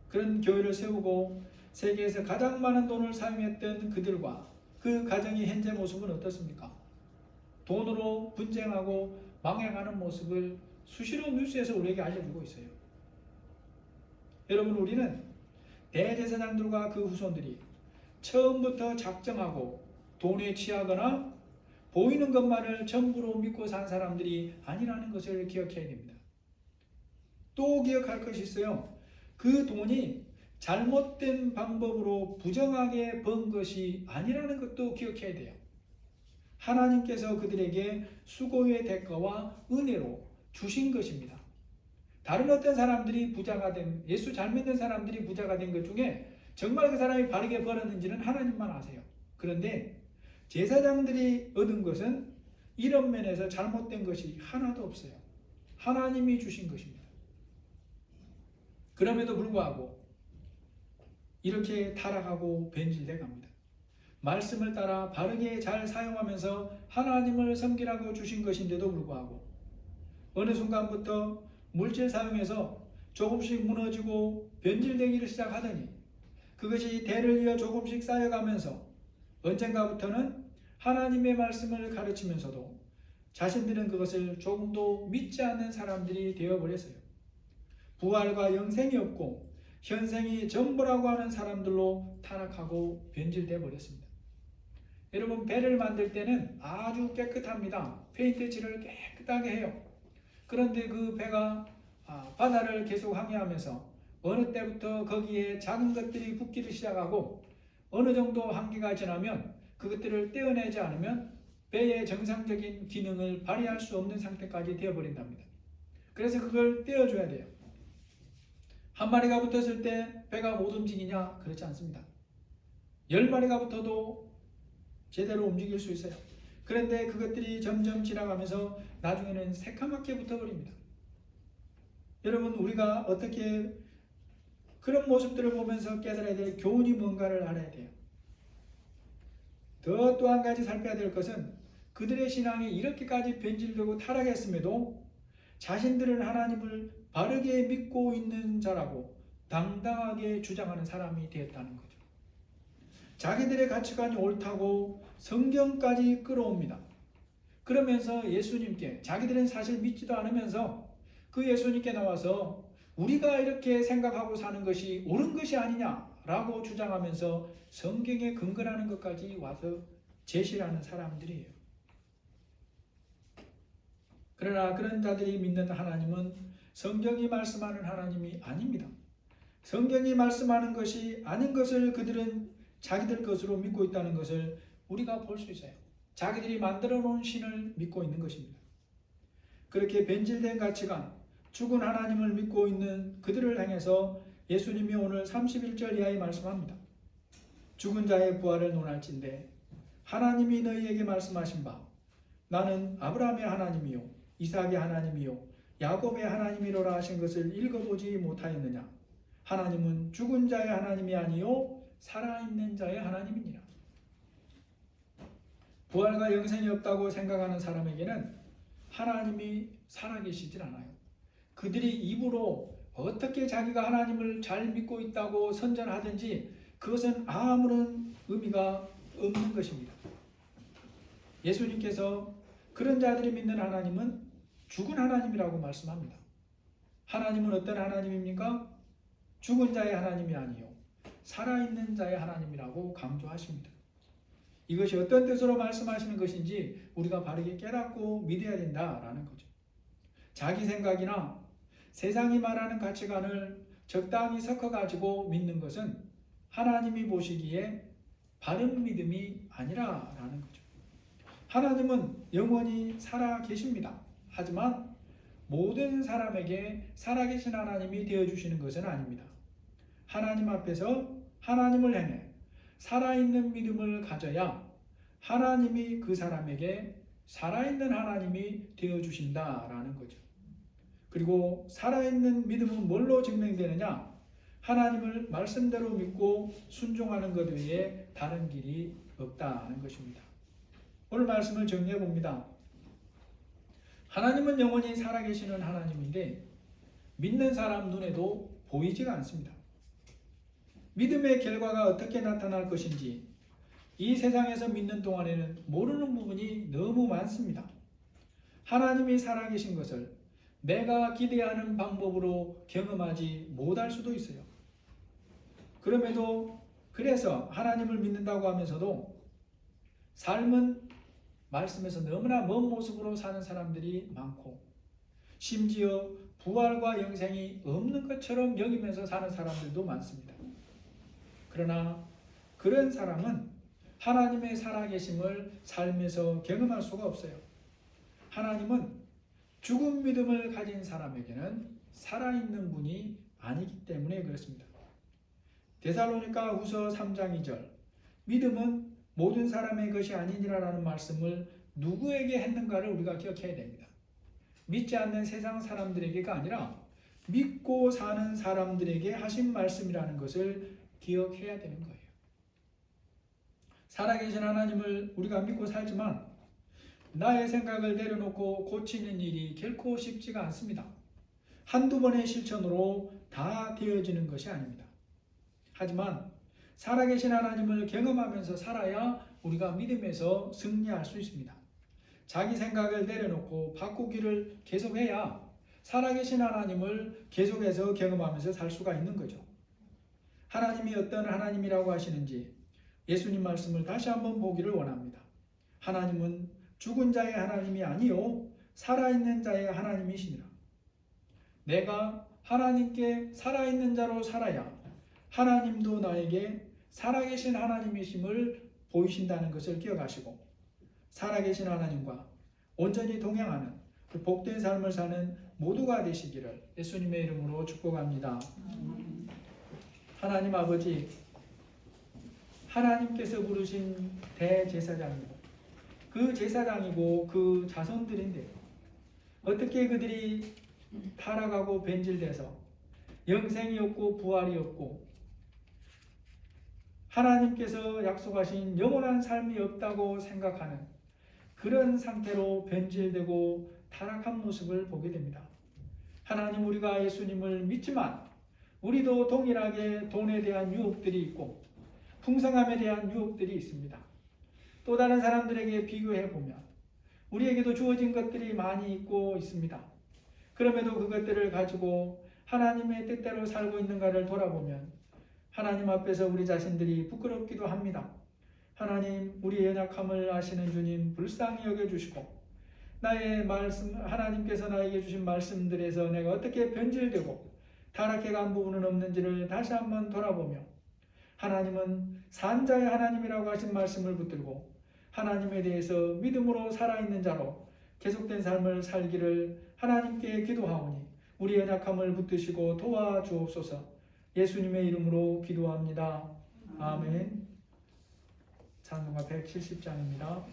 A: 그런 교회를 세우고 세계에서 가장 많은 돈을 사용했던 그들과 그 가정의 현재 모습은 어떻습니까? 돈으로 분쟁하고 망해가는 모습을 수시로 뉴스에서 우리에게 알려주고 있어요. 여러분, 우리는 대제사장들과 그 후손들이 처음부터 작정하고 돈에 취하거나 보이는 것만을 전부로 믿고 산 사람들이 아니라는 것을 기억해야 됩니다. 또 기억할 것이 있어요. 그 돈이 잘못된 방법으로 부정하게 번 것이 아니라는 것도 기억해야 돼요. 하나님께서 그들에게 수고의 대가와 은혜로 주신 것입니다. 다른 어떤 사람들이 부자가 된, 예수 잘 믿는 사람들이 부자가 된 것 중에 정말 그 사람이 바르게 벌었는지는 하나님만 아세요. 그런데 제사장들이 얻은 것은 이런 면에서 잘못된 것이 하나도 없어요. 하나님이 주신 것입니다. 그럼에도 불구하고 이렇게 타락하고 변질돼 갑니다. 말씀을 따라 바르게 잘 사용하면서 하나님을 섬기라고 주신 것인데도 불구하고 어느 순간부터 물질 사용해서 조금씩 무너지고 변질되기를 시작하더니 그것이 대를 이어 조금씩 쌓여가면서 언젠가부터는 하나님의 말씀을 가르치면서도 자신들은 그것을 조금도 믿지 않는 사람들이 되어버렸어요. 부활과 영생이 없고 현생이 전부라고 하는 사람들로 타락하고 변질되어 버렸습니다. 여러분, 배를 만들 때는 아주 깨끗합니다. 페인트 칠을 깨끗하게 해요. 그런데 그 배가 바다를 계속 항해하면서 어느 때부터 거기에 작은 것들이 붙기를 시작하고 어느 정도 한계가 지나면 그것들을 떼어내지 않으면 배의 정상적인 기능을 발휘할 수 없는 상태까지 되어버린답니다. 그래서 그걸 떼어줘야 돼요. 한 마리가 붙었을 때 배가 못 움직이냐? 그렇지 않습니다. 10마리가 붙어도 제대로 움직일 수 있어요. 그런데 그것들이 점점 지나가면서 나중에는 새카맣게 붙어버립니다. 여러분, 우리가 어떻게 그런 모습들을 보면서 깨달아야 될 교훈이 뭔가를 알아야 돼요. 또 한 가지 살펴야 될 것은 그들의 신앙이 이렇게까지 변질되고 타락했음에도 자신들은 하나님을 바르게 믿고 있는 자라고 당당하게 주장하는 사람이 되었다는 거죠. 자기들의 가치관이 옳다고 성경까지 끌어옵니다. 그러면서 예수님께, 자기들은 사실 믿지도 않으면서 그 예수님께 나와서 우리가 이렇게 생각하고 사는 것이 옳은 것이 아니냐라고 주장하면서 성경에 근거하는 것까지 와서 제시하는 사람들이에요. 그러나 그런 자들이 믿는 하나님은 성경이 말씀하는 하나님이 아닙니다. 성경이 말씀하는 것이 아닌 것을 그들은 자기들 것으로 믿고 있다는 것을 우리가 볼 수 있어요. 자기들이 만들어 놓은 신을 믿고 있는 것입니다. 그렇게 변질된 가치관, 죽은 하나님을 믿고 있는 그들을 향해서 예수님이 오늘 31절 이하에 말씀합니다. 죽은 자의 부활을 논할진대 하나님이 너희에게 말씀하신 바 나는 아브라함의 하나님이요 이삭의 하나님이요 야곱의 하나님이로라 하신 것을 읽어보지 못하였느냐. 하나님은 죽은 자의 하나님이 아니요 살아있는 자의 하나님이니라. 부활과 영생이 없다고 생각하는 사람에게는 하나님이 살아계시질 않아요. 그들이 입으로 어떻게 자기가 하나님을 잘 믿고 있다고 선전하든지 그것은 아무런 의미가 없는 것입니다. 예수님께서 그런 자들이 믿는 하나님은 죽은 하나님이라고 말씀합니다. 하나님은 어떤 하나님입니까? 죽은 자의 하나님이 아니요 살아있는 자의 하나님이라고 강조하십니다. 이것이 어떤 뜻으로 말씀하시는 것인지 우리가 바르게 깨닫고 믿어야 된다라는 거죠. 자기 생각이나 세상이 말하는 가치관을 적당히 섞어가지고 믿는 것은 하나님이 보시기에 바른 믿음이 아니라라는 거죠. 하나님은 영원히 살아 계십니다. 하지만 모든 사람에게 살아계신 하나님이 되어주시는 것은 아닙니다. 하나님 앞에서 하나님을 향해 살아있는 믿음을 가져야 하나님이 그 사람에게 살아있는 하나님이 되어주신다라는 거죠. 그리고 살아있는 믿음은 뭘로 증명되느냐? 하나님을 말씀대로 믿고 순종하는 것 외에 다른 길이 없다는 것입니다. 오늘 말씀을 정리해 봅니다. 하나님은 영원히 살아계시는 하나님인데 믿는 사람 눈에도 보이지가 않습니다. 믿음의 결과가 어떻게 나타날 것인지 이 세상에서 믿는 동안에는 모르는 부분이 너무 많습니다. 하나님이 살아계신 것을 내가 기대하는 방법으로 경험하지 못할 수도 있어요. 그래서 하나님을 믿는다고 하면서도 삶은 말씀에서 너무나 먼 모습으로 사는 사람들이 많고, 심지어 부활과 영생이 없는 것처럼 여기면서 사는 사람들도 많습니다. 그러나 그런 사람은 하나님의 살아계심을 삶에서 경험할 수가 없어요. 하나님은 죽은 믿음을 가진 사람에게는 살아있는 분이 아니기 때문에 그렇습니다. 데살로니가 후서 3장 2절, 믿음은 모든 사람의 것이 아니니라라는 말씀을 누구에게 했는가를 우리가 기억해야 됩니다. 믿지 않는 세상 사람들에게가 아니라 믿고 사는 사람들에게 하신 말씀이라는 것을 기억해야 되는 거예요. 살아계신 하나님을 우리가 믿고 살지만 나의 생각을 내려놓고 고치는 일이 결코 쉽지가 않습니다. 한두 번의 실천으로 다 되어지는 것이 아닙니다. 하지만 살아계신 하나님을 경험하면서 살아야 우리가 믿음에서 승리할 수 있습니다. 자기 생각을 내려놓고 바꾸기를 계속해야 살아계신 하나님을 계속해서 경험하면서 살 수가 있는 거죠. 하나님이 어떤 하나님이라고 하시는지 예수님 말씀을 다시 한번 보기를 원합니다. 하나님은 죽은 자의 하나님이 아니요 살아있는 자의 하나님이시니라. 내가 하나님께 살아있는 자로 살아야 하나님도 나에게 살아계신 하나님이심을 보이신다는 것을 기억하시고, 살아계신 하나님과 온전히 동행하는 그 복된 삶을 사는 모두가 되시기를 예수님의 이름으로 축복합니다. 하나님 아버지, 하나님께서 부르신 대제사장이고 그 제사장이고 그 자손들인데 어떻게 그들이 타락하고 변질돼서 영생이 없고 부활이 없고 하나님께서 약속하신 영원한 삶이 없다고 생각하는 그런 상태로 변질되고 타락한 모습을 보게 됩니다. 하나님, 우리가 예수님을 믿지만 우리도 동일하게 돈에 대한 유혹들이 있고 풍성함에 대한 유혹들이 있습니다. 또 다른 사람들에게 비교해 보면 우리에게도 주어진 것들이 많이 있고 있습니다. 그럼에도 그것들을 가지고 하나님의 뜻대로 살고 있는가를 돌아보면 하나님 앞에서 우리 자신들이 부끄럽기도 합니다. 하나님, 우리의 연약함을 아시는 주님 불쌍히 여겨주시고 나의 말씀, 하나님께서 나에게 주신 말씀들에서 내가 어떻게 변질되고 타락해간 부분은 없는지를 다시 한번 돌아보며 하나님은 산자의 하나님이라고 하신 말씀을 붙들고 하나님에 대해서 믿음으로 살아있는 자로 계속된 삶을 살기를 하나님께 기도하오니 우리의 연약함을 붙드시고 도와주옵소서. 예수님의 이름으로 기도합니다. 아멘. 찬송가 170장입니다.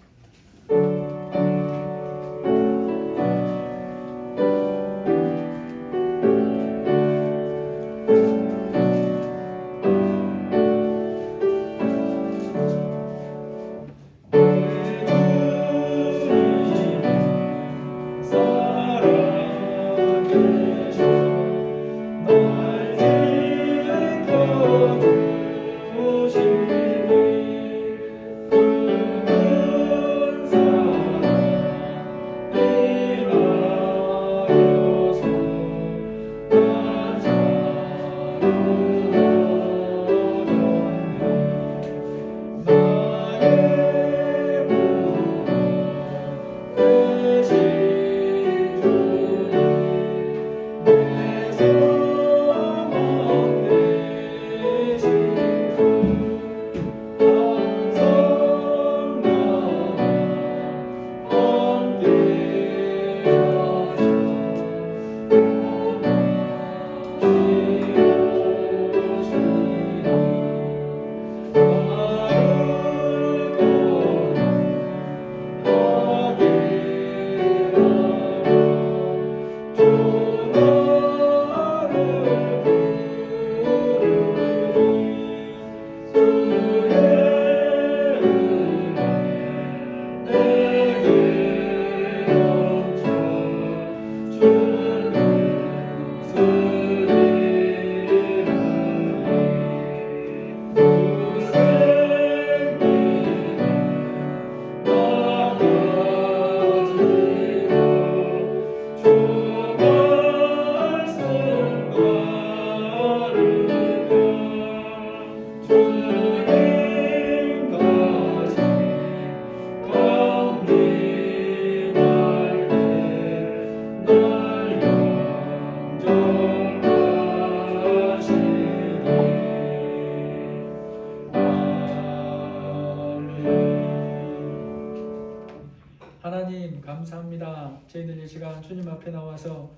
A: 하나님 감사합니다. 저희들 이 시간 주님 앞에 나와서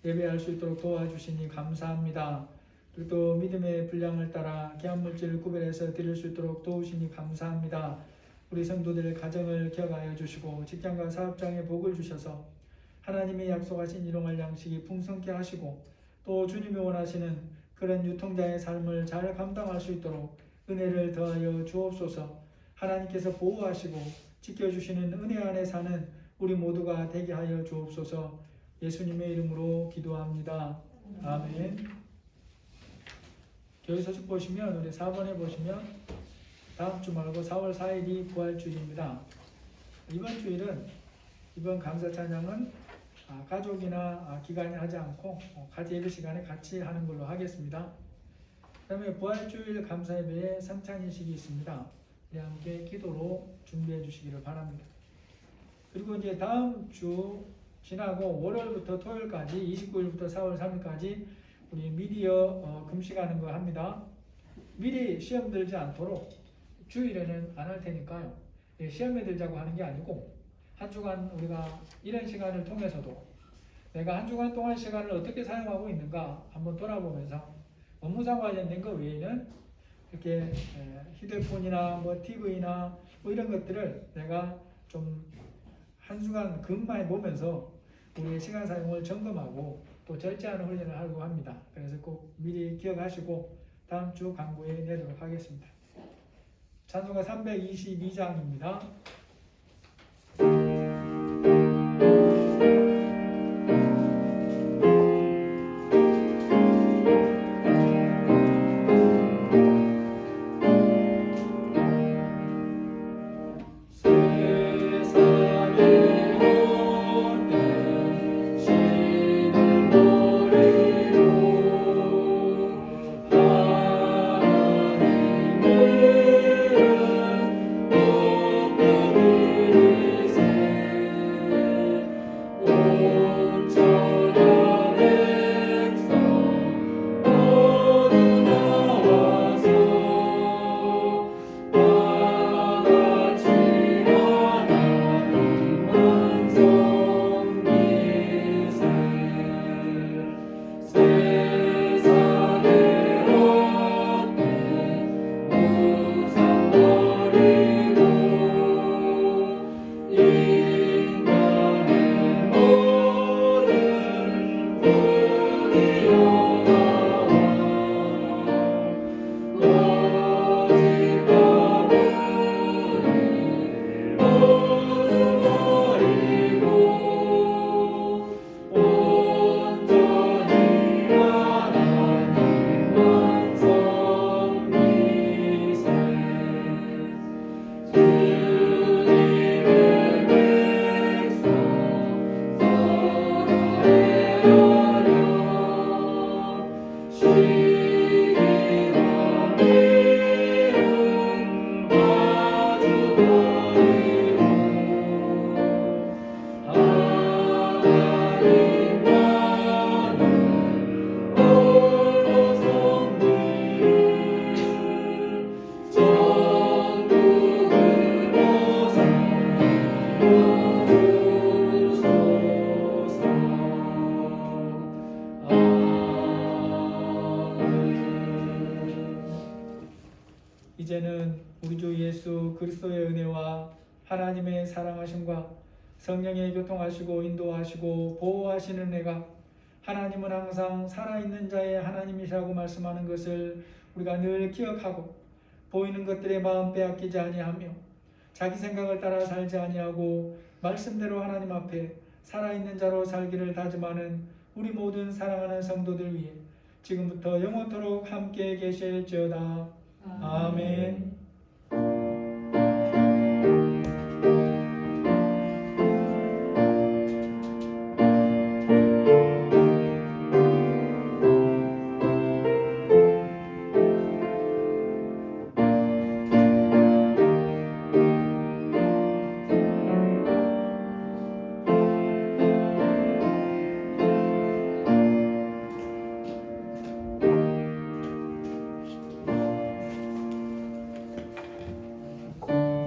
A: 예배할 수 있도록 도와주시니 감사합니다. 그리고 또 믿음의 분량을 따라 귀한 물질을 구별해서 드릴 수 있도록 도우시니 감사합니다. 우리 성도들 가정을 기억하여 주시고 직장과 사업장에 복을 주셔서 하나님이 약속하신 일용할 양식이 풍성케 하시고 또 주님이 원하시는 그런 유통자의 삶을 잘 감당할 수 있도록 은혜를 더하여 주옵소서. 하나님께서 보호하시고 지켜주시는 은혜 안에 사는 우리 모두가 되게 하여 주옵소서. 예수님의 이름으로 기도합니다. 아멘. 교회 소식 보시면 우리 4번에 보시면 다음 주 말고 4월 4일이 부활주일입니다. 이번 주일은 이번 감사 찬양은 가족이나 기간이 하지 않고 가지 예배 시간에 같이 하는 걸로 하겠습니다. 그 다음에 부활주일 감사 예배에 성찬인식이 있습니다. 우리 함께 기도로 준비해 주시기를 바랍니다. 그리고 이제 다음 주 지나고 월요일부터 토요일까지 29일부터 4월 3일까지 우리 미디어 금식하는 거 합니다. 미리 시험 들지 않도록 주일에는 안 할 테니까요. 시험에 들자고 하는 게 아니고 한 주간 우리가 이런 시간을 통해서도 내가 한 주간 동안 시간을 어떻게 사용하고 있는가 한번 돌아보면서 업무상 관련된 것 외에는 이렇게 휴대폰이나 뭐 TV나 뭐 이런 것들을 내가 좀 한 주간 근무해 보면서 우리의 시간 사용을 점검하고 또 절제하는 훈련을 하려고 합니다. 그래서 꼭 미리 기억하시고 다음 주 강구에 내도록 하겠습니다. 찬송가 322장입니다. 이제는 우리 주 예수 그리스도의 은혜와 하나님의 사랑하심과 성령의 교통하시고 인도하시고 보호하시는 은혜가 하나님은 항상 살아있는 자의 하나님이시라고 말씀하는 것을 우리가 늘 기억하고 보이는 것들의 마음 빼앗기지 아니하며 자기 생각을 따라 살지 아니하고 말씀대로 하나님 앞에 살아있는 자로 살기를 다짐하는 우리 모든 사랑하는 성도들 위해 지금부터 영원토록 함께 계실지어다. 아멘.